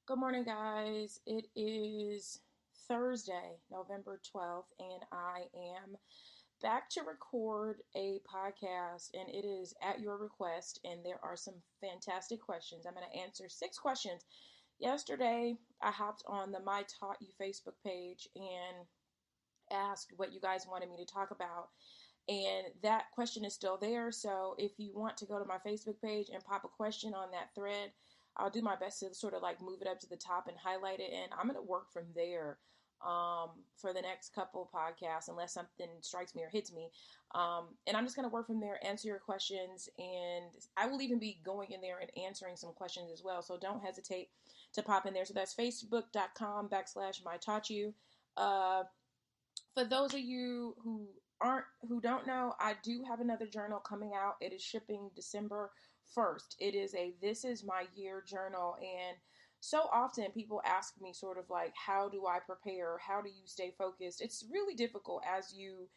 Good morning, guys. It is Thursday, November 12th, and I am back to record a podcast, and it is at your request. And there are some fantastic questions. I'm going to answer 6 questions. Yesterday, I hopped on the My Taught You Facebook page and asked what you guys wanted me to talk about. And that question is still there. So if you want to go to my Facebook page and pop a question on that thread, I'll do my best to sort of like move it up to the top and highlight it. And I'm going to work from there for the next couple of podcasts, unless something strikes me or hits me. And I'm just going to work from there, answer your questions. And I will even be going in there and answering some questions as well. So don't hesitate to pop in there. So that's facebook.com/my taught you. For those of you who don't know, I do have another journal coming out. It is shipping December 1st. It is a This Is My Year journal. And so often people ask me sort of like, how do I prepare? How do you stay focused? It's really difficult as you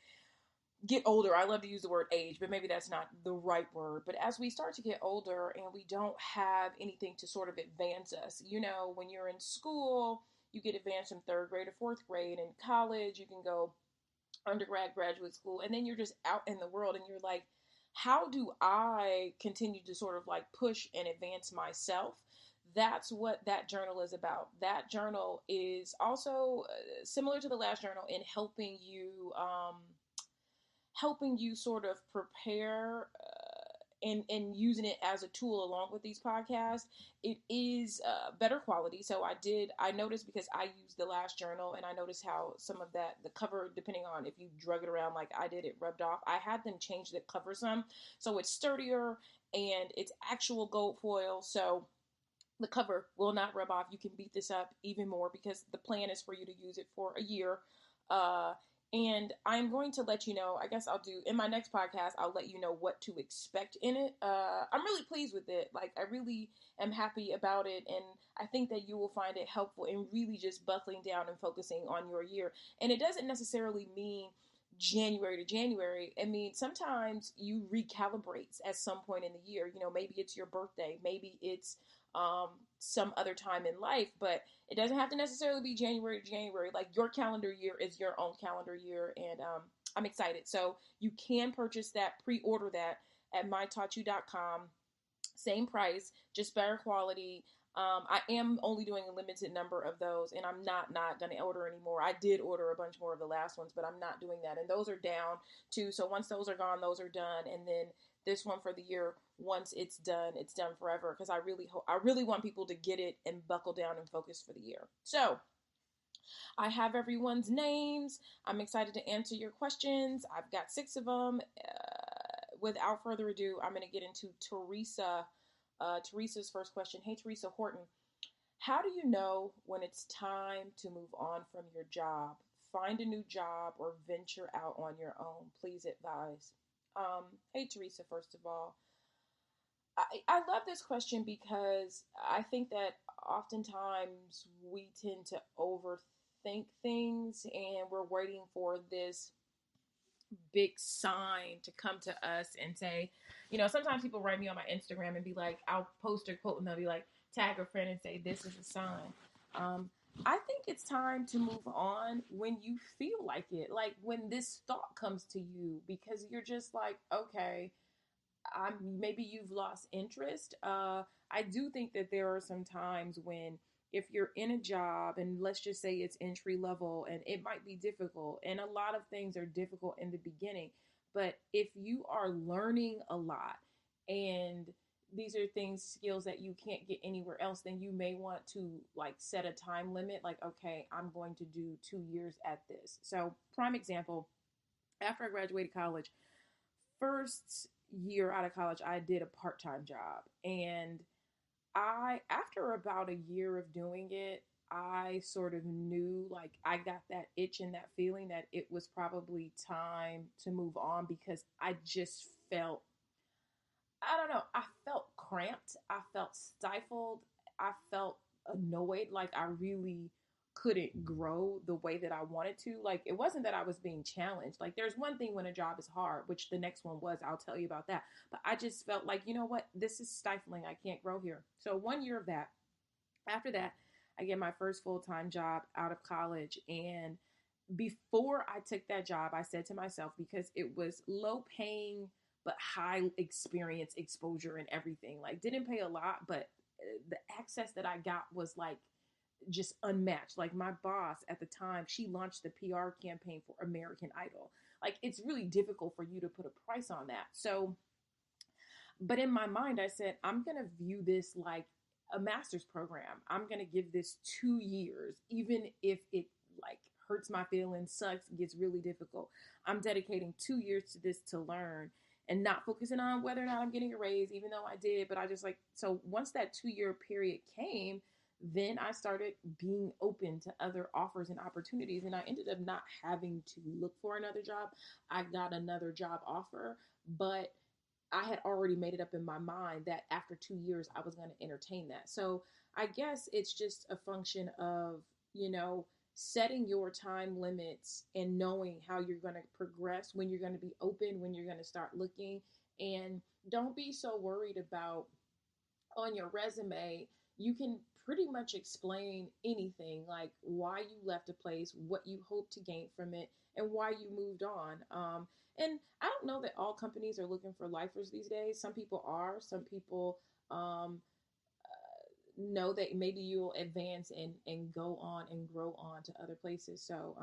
get older. I love to use the word age, but maybe that's not the right word. But as we start to get older and we don't have anything to sort of advance us, when you're in school, you get advanced from third grade to fourth grade. In college, you can go undergrad, graduate school, and then you're just out in the world and you're like, how do I continue to sort of like push and advance myself? That's what that journal is about. That journal is also similar to the last journal in helping you sort of prepare and using it as a tool along with these podcasts. It is better quality. So I noticed, because I used the last journal, and I noticed how some of the cover, depending on if you drug it around like I did, it rubbed off. I had them change the cover some. So it's sturdier and it's actual gold foil. So the cover will not rub off. You can beat this up even more because the plan is for you to use it for a year. And I'm going to let you know, I guess I'll do, in my next podcast, I'll let you know what to expect in it. I'm really pleased with it. Like, I really am happy about it. And I think that you will find it helpful in really just buckling down and focusing on your year. And it doesn't necessarily mean January to January. I mean, sometimes you recalibrate at some point in the year. Maybe it's your birthday. Maybe it's some other time in life, but it doesn't have to necessarily be January to January. Like, your calendar year is your own calendar year, and I'm excited. So you can purchase that, pre-order that at mytaughtyou.com. Same price, just better quality. I am only doing a limited number of those, and I'm not going to order anymore. I did order a bunch more of the last ones, but I'm not doing that. And those are down too. So once those are gone, those are done. And then this one for the year, once it's done forever. Because I really want people to get it and buckle down and focus for the year. So I have everyone's names. I'm excited to answer your questions. I've got 6 of them. Without further ado, I'm going to get into Teresa. Teresa's first question. Hey, Teresa Horton. How do you know when it's time to move on from your job? Find a new job or venture out on your own? Please advise. Hey, Teresa, first of all. I love this question because I think that oftentimes we tend to overthink things, and we're waiting for this big sign to come to us and say, sometimes people write me on my Instagram and be like, I'll post a quote and they'll be like, tag a friend and say, this is a sign. I think it's time to move on when you feel like it, like when this thought comes to you, because you're just like, okay, maybe you've lost interest. I do think that there are some times when, if you're in a job and let's just say it's entry level, and it might be difficult, and a lot of things are difficult in the beginning, but if you are learning a lot and these are skills that you can't get anywhere else, then you may want to like set a time limit. Like, okay, I'm going to do 2 years at this. So prime example, after I graduated college, first year out of college, I did a part-time job, and after about a year of doing it, I sort of knew, like, I got that itch and that feeling that it was probably time to move on, because I just felt, I don't know, I felt cramped. I felt stifled. I felt annoyed. Like, I really couldn't grow the way that I wanted to. Like, it wasn't that I was being challenged. Like, there's one thing when a job is hard, which the next one was, I'll tell you about that. But I just felt like, you know what? This is stifling. I can't grow here. So 1 year of that. After that, I get my first full-time job out of college. And before I took that job, I said to myself, because it was low paying, but high experience, exposure, and everything. Like, didn't pay a lot, but the access that I got was like just unmatched. Like, my boss at the time, she launched the PR campaign for American Idol. Like, it's really difficult for you to put a price on that. So, but in my mind, I said, I'm going to view this like a master's program. I'm going to give this 2 years, even if it like hurts my feelings, sucks, gets really difficult. I'm dedicating 2 years to this to learn and not focusing on whether or not I'm getting a raise, even though I did. But I just like, so once that 2 year period came, then I started being open to other offers and opportunities. And I ended up not having to look for another job. I got another job offer, but I had already made it up in my mind that after 2 years, I was going to entertain that. So I guess it's just a function of, you know, setting your time limits and knowing how you're going to progress, when you're going to be open, when you're going to start looking. And don't be so worried about on your resume. You can pretty much explain anything, like why you left a place, what you hope to gain from it, and why you moved on. And I don't know that all companies are looking for lifers these days. Some people are. Some people um, know that maybe you'll advance and go on and grow on to other places. So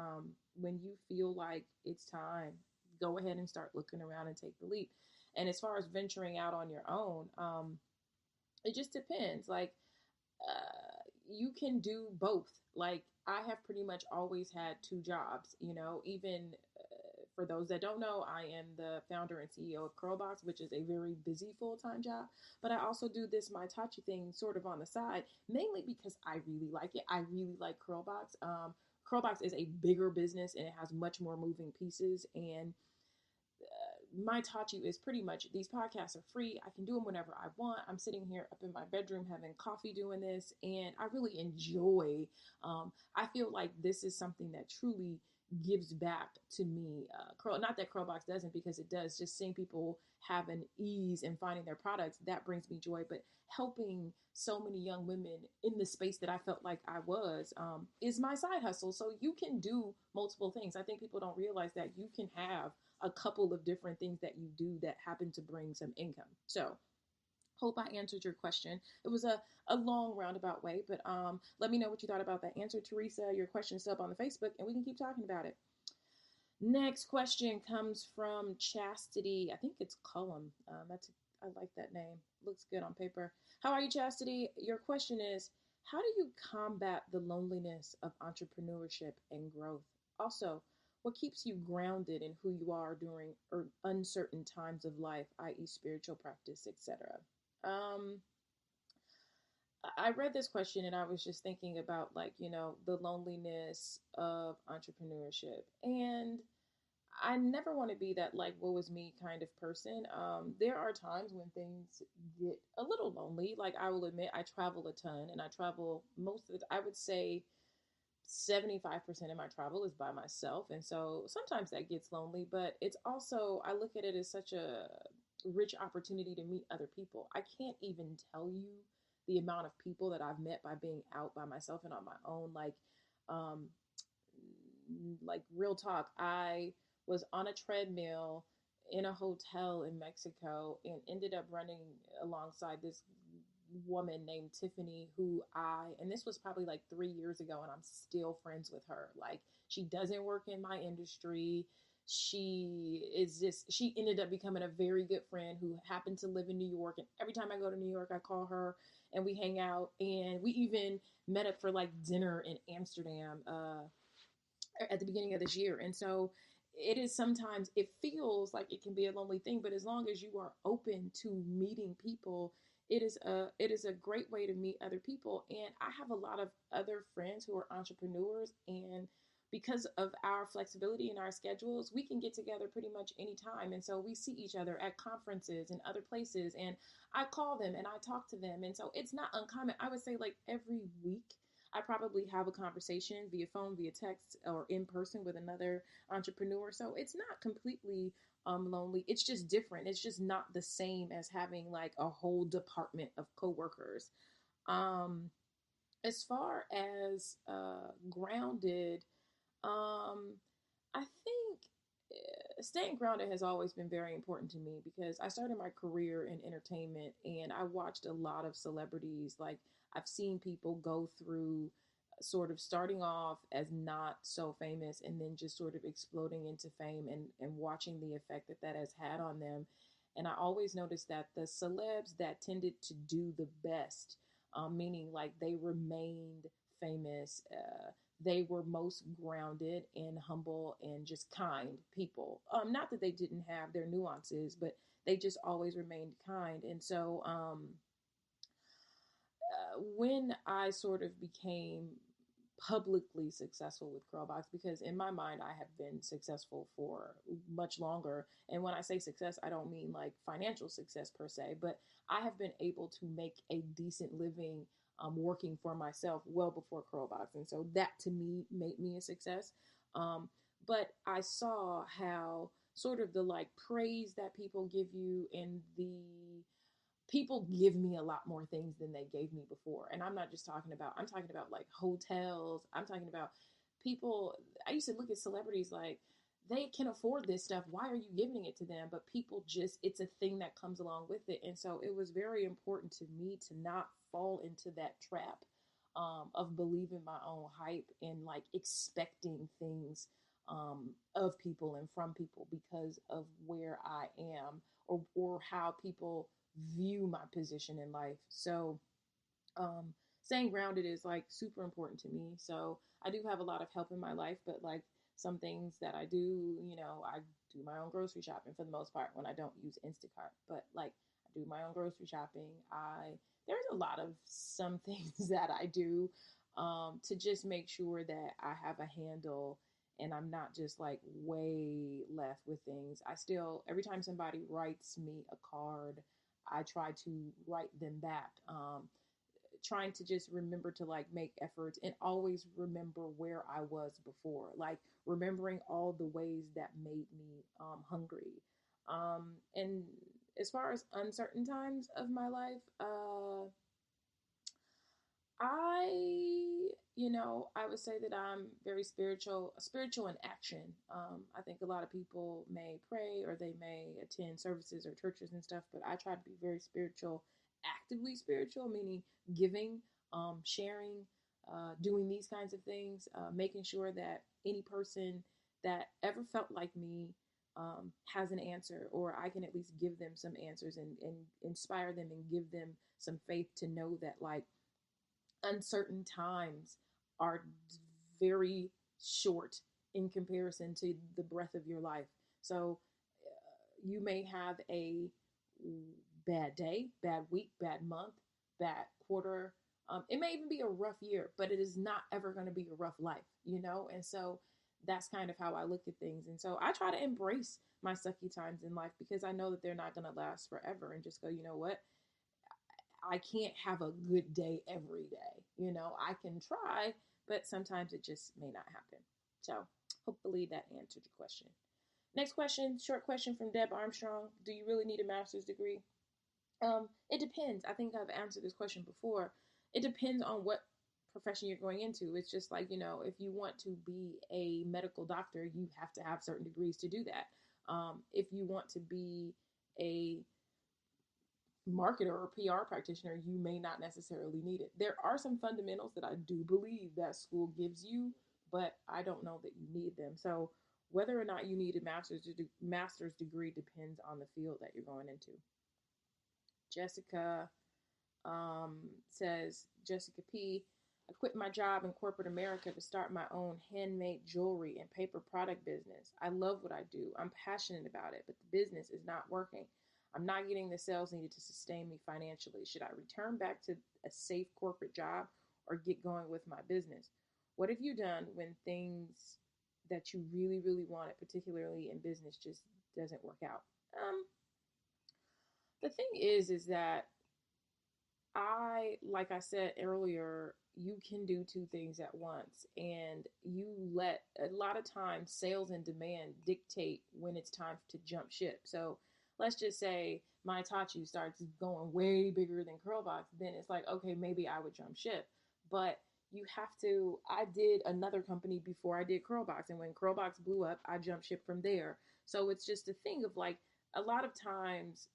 when you feel like it's time, go ahead and start looking around and take the leap. And as far as venturing out on your own, it just depends. Like, you can do both. Like, I have pretty much always had two jobs, you know, even for those that don't know, I am the founder and CEO of Curlbox, which is a very busy full-time job. But I also do this My Tachi thing sort of on the side, mainly because I really like it. I really like Curlbox. Curlbox is a bigger business and it has much more moving pieces. And my taught you is pretty much these podcasts are free. I can do them whenever I want. I'm sitting here up in my bedroom having coffee doing this, and I really enjoy. I feel like this is something that truly gives back to me. Not that Curlbox doesn't, because it does. Just seeing people have an ease in finding their products, that brings me joy. But helping so many young women in the space that I felt like I was is my side hustle. So you can do multiple things. I think people don't realize that you can have a couple of different things that you do that happen to bring some income. So hope I answered your question. It was a long roundabout way, but let me know what you thought about that answer, Teresa. Your question is up on the Facebook, and we can keep talking about it. Next question comes from Chastity. I think it's Cullum. I like that name. Looks good on paper. How are you, Chastity? Your question is, how do you combat the loneliness of entrepreneurship and growth? Also, what keeps you grounded in who you are during uncertain times of life, i.e., spiritual practice, etc.? I read this question and I was just thinking about, like, you know, the loneliness of entrepreneurship. And I never want to be that, like, woe is me kind of person. There are times when things get a little lonely. Like, I will admit, I travel a ton, and I travel most of it. I would say 75% of my travel is by myself. And so sometimes that gets lonely, but it's also, I look at it as such a rich opportunity to meet other people. I can't even tell you the amount of people that I've met by being out by myself and on my own. Like real talk, I was on a treadmill in a hotel in Mexico and ended up running alongside this woman named Tiffany, and this was probably like 3 years ago, and I'm still friends with her. Like, she doesn't work in my industry. She ended up becoming a very good friend who happened to live in New York. And every time I go to New York, I call her and we hang out. And we even met up for like dinner in Amsterdam at the beginning of this year. And so sometimes it feels like it can be a lonely thing, but as long as you are open to meeting people, it is a great way to meet other people. And I have a lot of other friends who are entrepreneurs, and because of our flexibility in our schedules, we can get together pretty much anytime. And so we see each other at conferences and other places, and I call them and I talk to them. And so it's not uncommon. I would say like every week I probably have a conversation via phone, via text, or in person with another entrepreneur. So it's not completely lonely. It's just different. It's just not the same as having like a whole department of coworkers. Um, As far as grounded, um, I think staying grounded has always been very important to me because I started my career in entertainment and I watched a lot of celebrities. Like, I've seen people go through sort of starting off as not so famous and then just sort of exploding into fame, and watching the effect that that has had on them. And I always noticed that the celebs that tended to do the best, meaning like they remained famous, they were most grounded and humble and just kind people. Not that they didn't have their nuances, but they just always remained kind. And so when I sort of became publicly successful with Curlbox, because in my mind I have been successful for much longer, and when I say success I don't mean like financial success per se, but I have been able to make a decent living working for myself well before Curlbox, and so that to me made me a success. But I saw how sort of the like praise that people give you, and the people give me a lot more things than they gave me before. And I'm talking about like hotels. I'm talking about people. I used to look at celebrities like, they can afford this stuff. Why are you giving it to them? But people just, it's a thing that comes along with it. And so it was very important to me to not fall into that trap of believing my own hype and like expecting things of people and from people because of where I am, or how people view my position in life. So staying grounded is like super important to me. So I do have a lot of help in my life, but like some things that I do, I do my own grocery shopping for the most part when I don't use Instacart. But like, I do my own grocery shopping. There's a lot of some things that I do to just make sure that I have a handle and I'm not just like way left with things. I still, every time somebody writes me a card, I try to write them back. Trying to just remember to like make efforts and always remember where I was before, like remembering all the ways that made me hungry. And as far as uncertain times of my life, I would say that I'm very spiritual in action. I think a lot of people may pray or they may attend services or churches and stuff, but I try to be very spiritual, actively spiritual, meaning giving, sharing, doing these kinds of things, making sure that any person that ever felt like me has an answer, or I can at least give them some answers, and inspire them and give them some faith to know that like uncertain times are very short in comparison to the breadth of your life. So you may have a bad day, bad week, bad month, bad quarter. It may even be a rough year, but it is not ever going to be a rough life. And so that's kind of how I look at things. And so I try to embrace my sucky times in life because I know that they're not going to last forever, and just go, you know what? I can't have a good day every day. I can try, but sometimes it just may not happen. So hopefully that answered your question. Next question, short question from Deb Armstrong. Do you really need a master's degree? It depends. I think I've answered this question before. It depends on what profession you're going into. It's just like, if you want to be a medical doctor, you have to have certain degrees to do that. If you want to be a marketer or PR practitioner, you may not necessarily need it. There are some fundamentals that I do believe that school gives you, but I don't know that you need them. So whether or not you need a master's degree depends on the field that you're going into. Jessica says, Jessica P., I quit my job in corporate America to start my own handmade jewelry and paper product business. I love what I do. I'm passionate about it, but the business is not working. I'm not getting the sales needed to sustain me financially. Should I return back to a safe corporate job or get going with my business? What have you done when things that you really, really wanted, particularly in business, just doesn't work out? The thing is that like I said earlier, you can do two things at once, and you let a lot of times sales and demand dictate when it's time to jump ship. So let's just say my Itachi starts going way bigger than Curlbox, then it's like, okay, maybe I would jump ship. But you have to, I did another company before I did Curlbox. And when Curlbox blew up, I jumped ship from there. So it's just a thing of like, a lot of times,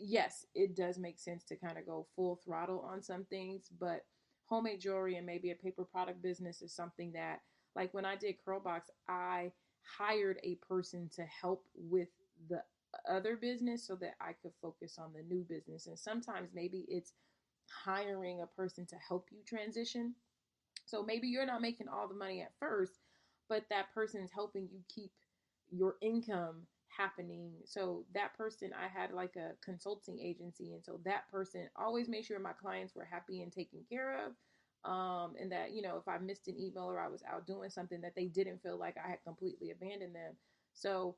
yes, it does make sense to kind of go full throttle on some things, but homemade jewelry and maybe a paper product business is something that, like when I did Curlbox, I hired a person to help with the other business so that I could focus on the new business. And sometimes maybe it's hiring a person to help you transition. So maybe you're not making all the money at first, but that person is helping you keep your income happening. So that person, I had like a consulting agency, and so that person always made sure my clients were happy and taken care of. And that, if I missed an email or I was out doing something, that they didn't feel like I had completely abandoned them. So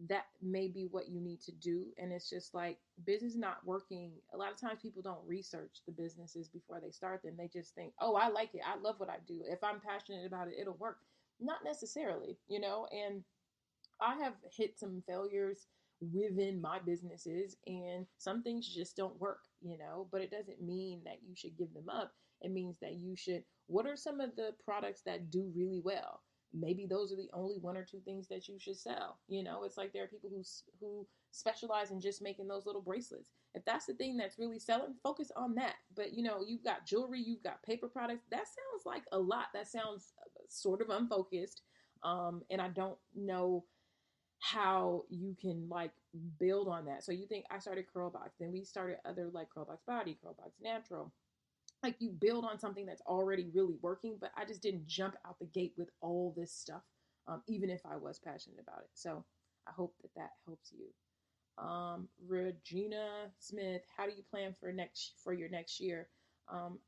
that may be what you need to do. And it's just like business not working. A lot of times people don't research the businesses before they start them. They just think, oh, I like it. I love what I do. If I'm passionate about it, it'll work. Not necessarily, and I have hit some failures within my businesses, and some things just don't work, but it doesn't mean that you should give them up. It means that you should, what are some of the products that do really well? Maybe those are the only one or two things that you should sell. It's like there are people who specialize in just making those little bracelets. If that's the thing that's really selling, focus on that. But you've got jewelry, you've got paper products. That sounds like a lot. That sounds sort of unfocused. And I don't know how you can like build on that. So you think I started Curlbox, then we started other like Curlbox Body, Curlbox Natural. Like you build on something that's already really working, but I just didn't jump out the gate with all this stuff, even if I was passionate about it. So I hope that helps you. Regina Smith, how do you plan for your next year?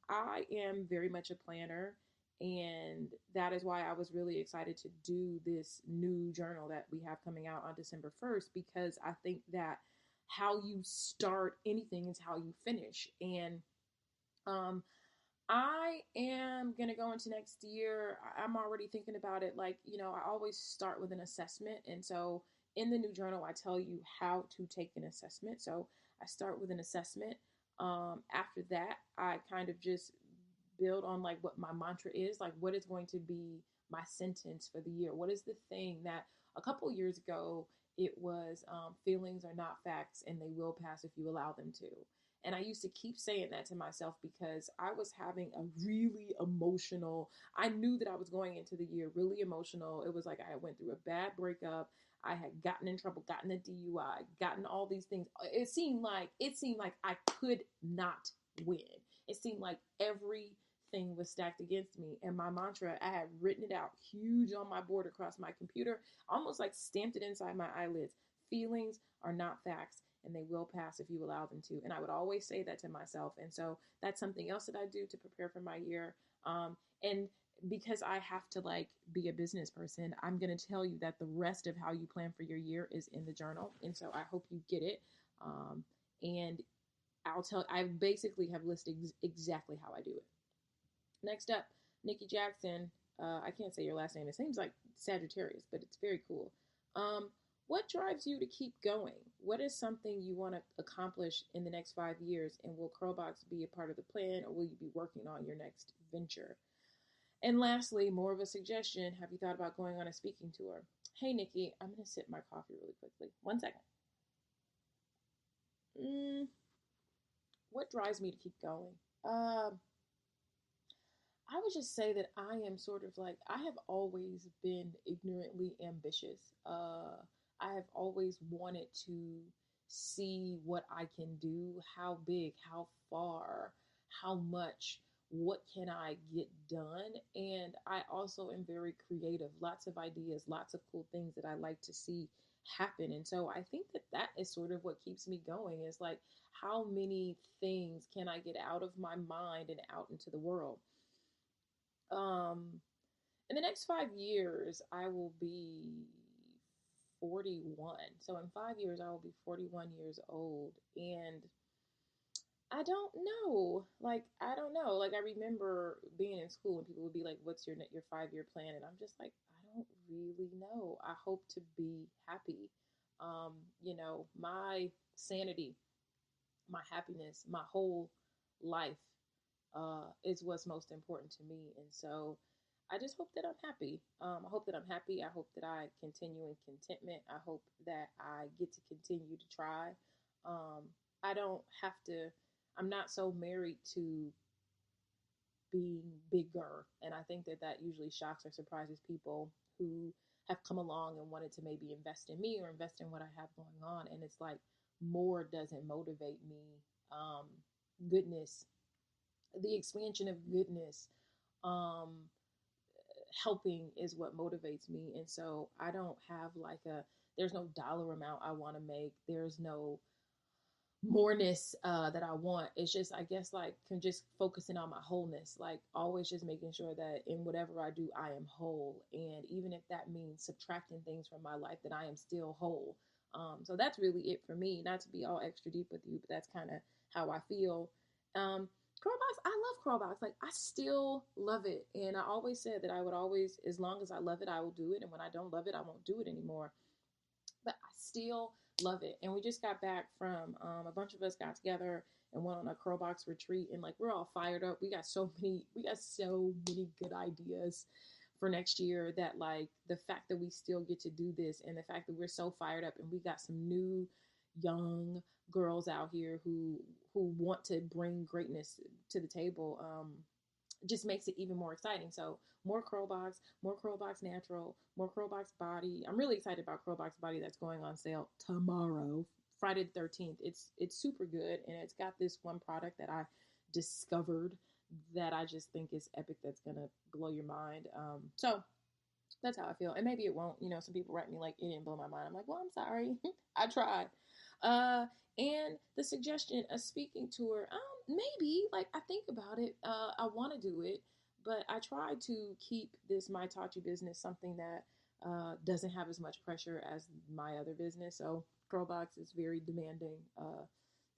I am very much a planner, and that is why I was really excited to do this new journal that we have coming out on December 1st, because I think that how you start anything is how you finish. And I am going to go into next year. I'm already thinking about it. Like, I always start with an assessment. And so in the new journal, I tell you how to take an assessment. So I start with an assessment. After that, I kind of just build on like what my mantra is, like what is going to be my sentence for the year. What is the thing that a couple years ago it was, feelings are not facts and they will pass if you allow them to. And I used to keep saying that to myself because I was having a really emotional, I knew that I was going into the year really emotional. It was like I went through a bad breakup. I had gotten in trouble, gotten a DUI, gotten all these things. It seemed like I could not win. It seemed like everything was stacked against me. And my mantra, I had written it out huge on my board across my computer, almost like stamped it inside my eyelids. Feelings are not facts, and they will pass if you allow them to. And I would always say that to myself. And so that's something else that I do to prepare for my year. And because I have to like be a business person, I'm going to tell you that the rest of how you plan for your year is in the journal. And so I hope you get it. And I basically have listed exactly how I do it. Next up, Nikki Jackson. I can't say your last name. It seems like Sagittarius, but it's very cool. What drives you to keep going? What is something you want to accomplish in the next 5 years? And will Curlbox be a part of the plan, or will you be working on your next venture? And lastly, more of a suggestion. Have you thought about going on a speaking tour? Hey, Nikki, I'm going to sip my coffee really quickly. 1 second. What drives me to keep going? I would just say that I am sort of like, I have always been ignorantly ambitious. I have always wanted to see what I can do, how big, how far, how much, what can I get done. And I also am very creative, lots of ideas, lots of cool things that I like to see happen. And so I think that is sort of what keeps me going, is like, how many things can I get out of my mind and out into the world? In the next 5 years, I will be 41. So in 5 years, I will be 41 years old. And I don't know. I don't know. I remember being in school and people would be like, what's your 5-year plan? And I'm just like, I don't really know. I hope to be happy. My sanity, my happiness, my whole life, is what's most important to me. And so I just hope that I'm happy. I hope that I'm happy. I hope that I continue in contentment. I hope that I get to continue to try. I don't have to, I'm not so married to being bigger. And I think that that usually shocks or surprises people who have come along and wanted to maybe invest in me or invest in what I have going on. And it's like more doesn't motivate me. Goodness, the expansion of goodness, um, helping is what motivates me. And so I don't have like there's no dollar amount I want to make. There's no moreness that I want. It's just, I guess, like just focusing on my wholeness, like always just making sure that in whatever I do, I am whole. And even if that means subtracting things from my life, that I am still whole. So that's really it for me. Not to be all extra deep with you, but that's kind of how I feel. Curl box, I love curl box. Like I still love it. And I always said that I would always, as long as I love it, I will do it. And when I don't love it, I won't do it anymore. But I still love it. And we just got back from a bunch of us got together and went on a curl box retreat, and like we're all fired up. We got so many good ideas for next year, that like the fact that we still get to do this and the fact that we're so fired up, and we got some new young girls out here who want to bring greatness to the table. Just makes it even more exciting. So more curl box natural, more curl box body. I'm really excited about curl box body that's going on sale tomorrow, Friday the 13th. It's super good, and it's got this one product that I discovered that I just think is epic. That's gonna blow your mind. So that's how I feel, and maybe it won't. You know, some people write me like it didn't blow my mind. I'm like, well, I'm sorry, I tried. And the suggestion, a speaking tour, maybe, like, I think about it. I want to do it, but I try to keep this My Tachi business something that doesn't have as much pressure as my other business. So Girlbox is very demanding.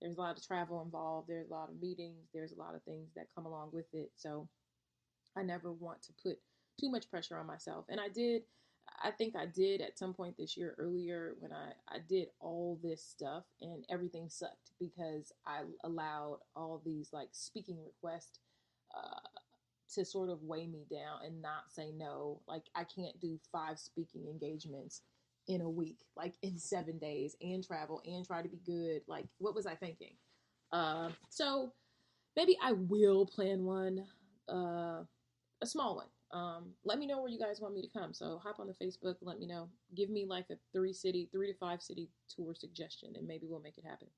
There's a lot of travel involved. There's a lot of meetings. There's a lot of things that come along with it. So I never want to put too much pressure on myself. And I think I did at some point this year earlier when I did all this stuff and everything sucked because I allowed all these like speaking requests to sort of weigh me down and not say no. Like I can't do 5 speaking engagements in a week, like in 7 days, and travel and try to be good. Like what was I thinking? So maybe I will plan one, a small one. Let me know where you guys want me to come. So hop on the Facebook, let me know. Give me like a 3 to 5 city tour suggestion, and maybe we'll make it happen.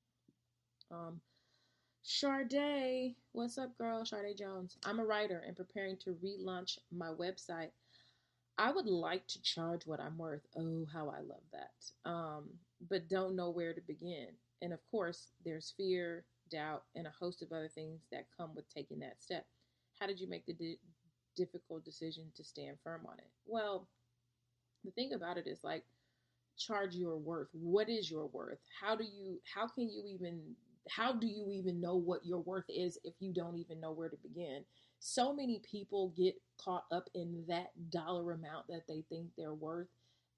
Sade, what's up, girl? Sade Jones. I'm a writer and preparing to relaunch my website. I would like to charge what I'm worth. Oh, how I love that. But don't know where to begin. And of course, there's fear, doubt, and a host of other things that come with taking that step. How did you make the difficult decision to stand firm on it? Well, the thing about it is like charge your worth. What is your worth? How do you even know what your worth is if you don't even know where to begin? So many people get caught up in that dollar amount that they think they're worth.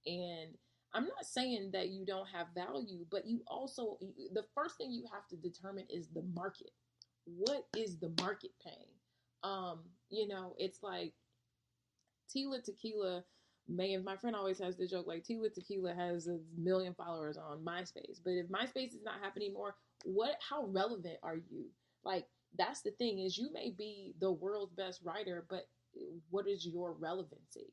And I'm not saying that you don't have value, but the first thing you have to determine is the market. What is the market paying? It's like Tila Tequila my friend always has the joke, like Tila Tequila has 1 million followers on MySpace. But if MySpace is not happening more, how relevant are you? Like, that's the thing, is you may be the world's best writer, but what is your relevancy?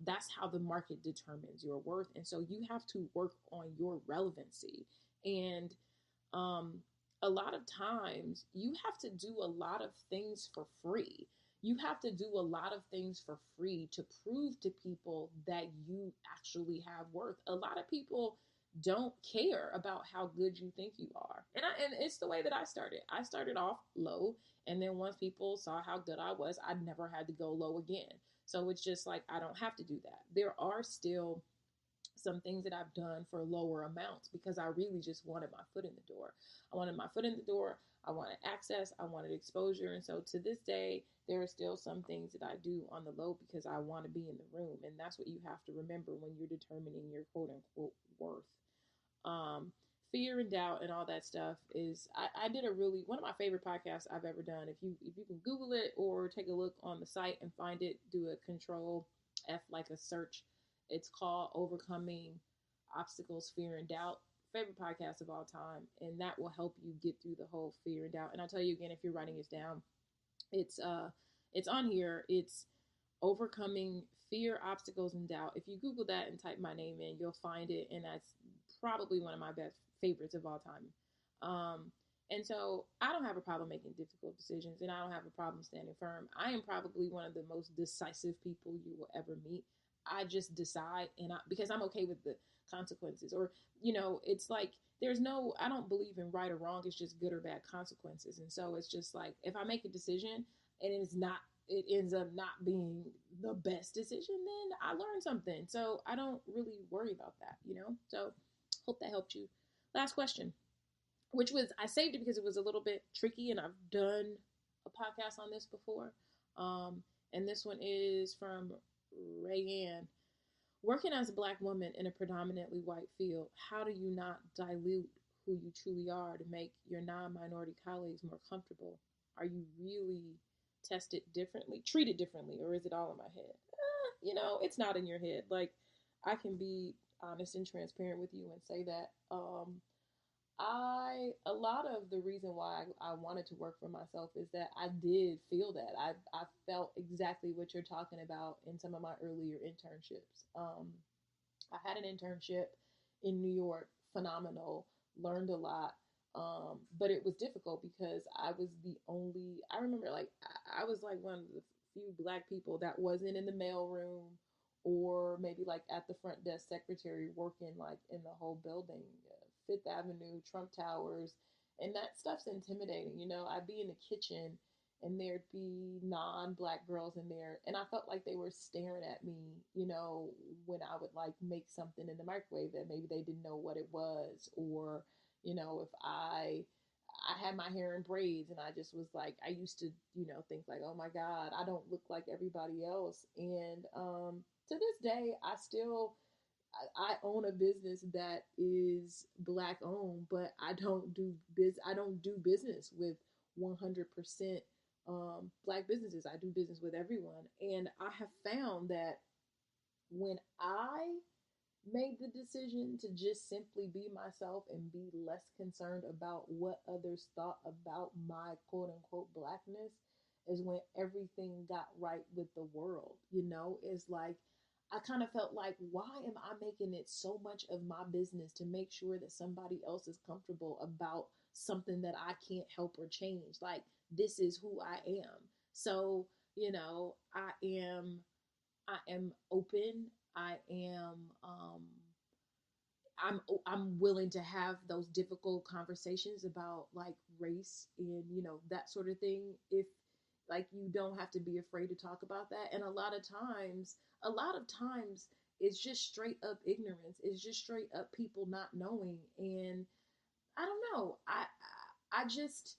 That's how the market determines your worth. And so you have to work on your relevancy. And a lot of times you have to do a lot of things for free. You have to do a lot of things for free to prove to people that you actually have worth. A lot of people don't care about how good you think you are. And it's the way that I started. I started off low, and then once people saw how good I was, I never had to go low again. So it's just like, I don't have to do that. There are still some things that I've done for lower amounts because I really just wanted my foot in the door. I wanted my foot in the door. I wanted access. I wanted exposure. And so to this day, there are still some things that I do on the low because I want to be in the room. And that's what you have to remember when you're determining your quote unquote worth. fear and doubt and all that stuff is I did a really one of my favorite podcasts I've ever done. If you can Google it or take a look on the site and find it, do a control F like a search. It's called Overcoming Obstacles, Fear and Doubt. Favorite podcast of all time, and that will help you get through the whole fear and doubt. And I'll tell you again, if you're writing this down, it's on here. It's Overcoming Fear, Obstacles, and Doubt. If you Google that and type my name in, you'll find it, and that's probably one of my best favorites of all time. And so I don't have a problem making difficult decisions, and I don't have a problem standing firm. I am probably one of the most decisive people you will ever meet. I just decide, because I'm okay with the consequences, or it's like I don't believe in right or wrong. It's just good or bad consequences, and so it's just like if I make a decision and it ends up not being the best decision, then I learned something. So I don't really worry about that. So hope that helped you. Last question, which was, I saved it because it was a little bit tricky and I've done a podcast on this before. And this one is from Rayanne. Working as a Black woman in a predominantly white field, how do you not dilute who you truly are to make your non-minority colleagues more comfortable? Are you really treated differently, or is it all in my head? It's not in your head. Like, I can be honest and transparent with you and say that a lot of the reason why I wanted to work for myself is that I did feel that. I felt exactly what you're talking about in some of my earlier internships. I had an internship in New York, phenomenal, learned a lot. But it was difficult because I remember like I was like one of the few Black people that wasn't in the mailroom or maybe like at the front desk secretary working like in the whole building, Fifth Avenue, Trump Towers, and that stuff's intimidating. I'd be in the kitchen and there'd be non-Black girls in there, and I felt like they were staring at me, when I would like make something in the microwave that maybe they didn't know what it was, or if I had my hair in braids and I just was like, I used to, think like, oh my God, I don't look like everybody else. And to this day, I own a business that is Black owned, but I don't do business with 100% Black businesses. I do business with everyone. And I have found that when I made the decision to just simply be myself and be less concerned about what others thought about my quote unquote Blackness, is when everything got right with the world. It's like I kind of felt like, why am I making it so much of my business to make sure that somebody else is comfortable about something that I can't help or change? Like, this is who I am. So, I am open. I'm willing to have those difficult conversations about like race and that sort of thing, if like you don't have to be afraid to talk about that. And a lot of times it's just straight up ignorance. It's just straight up people not knowing. And I don't know. I just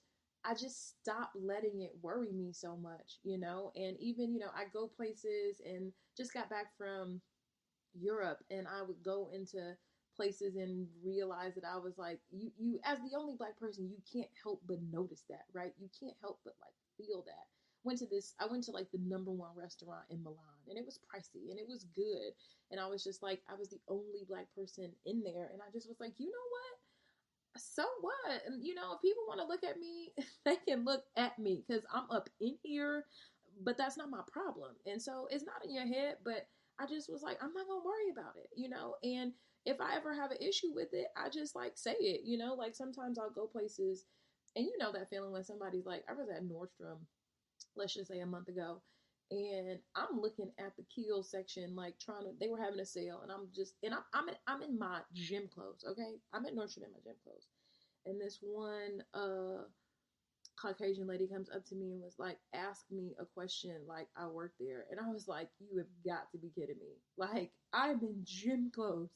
stopped letting it worry me so much, and even, I go places and just got back from Europe, and I would go into places and realize that I was like, you as the only Black person, you can't help but notice that, right? You can't help but like feel that. I went to like the number one restaurant in Milan, and it was pricey and it was good. And I was just like, I was the only Black person in there. And I just was like, you know what? So what? And if people want to look at me, they can look at me because I'm up in here, but that's not my problem. And so it's not in your head, but I just was like, I'm not going to worry about it, and if I ever have an issue with it, I just like say it, like sometimes I'll go places and that feeling when somebody's like, I was at Nordstrom, let's just say a month ago, and I'm looking at the Keel section, like they were having a sale, and I'm in my gym clothes, okay? I'm at Nordstrom in my gym clothes, and this one Caucasian lady comes up to me and was like, ask me a question like I work there. And I was like, you have got to be kidding me. Like, I'm in gym clothes.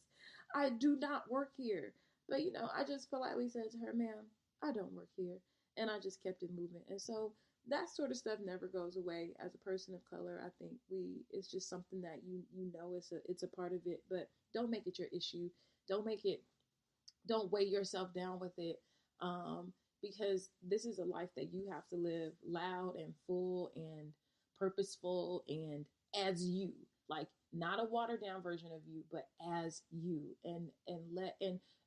I do not work here. But, I just politely said to her, ma'am, I don't work here. And I just kept it moving. And so that sort of stuff never goes away. As a person of color, I think it's just something that it's a part of it. But don't make it your issue. Don't make it Don't weigh yourself down with it, because this is a life that you have to live loud and full and purposeful and as you, like, not a watered down version of you, but as you. And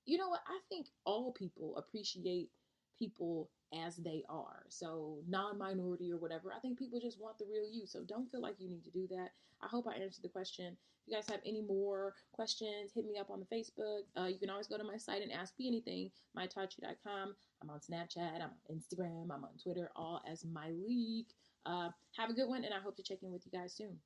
you know what, I think all people appreciate people as they are, so non-minority or whatever. I think people just want the real you, so don't feel like you need to do that. I hope I answered the question. If you guys have any more questions, hit me up on the Facebook. You can always go to my site and ask me anything, mytaughtyou.com. I'm on Snapchat, I'm on Instagram, I'm on Twitter, all as My League. Have a good one, and I hope to check in with you guys soon.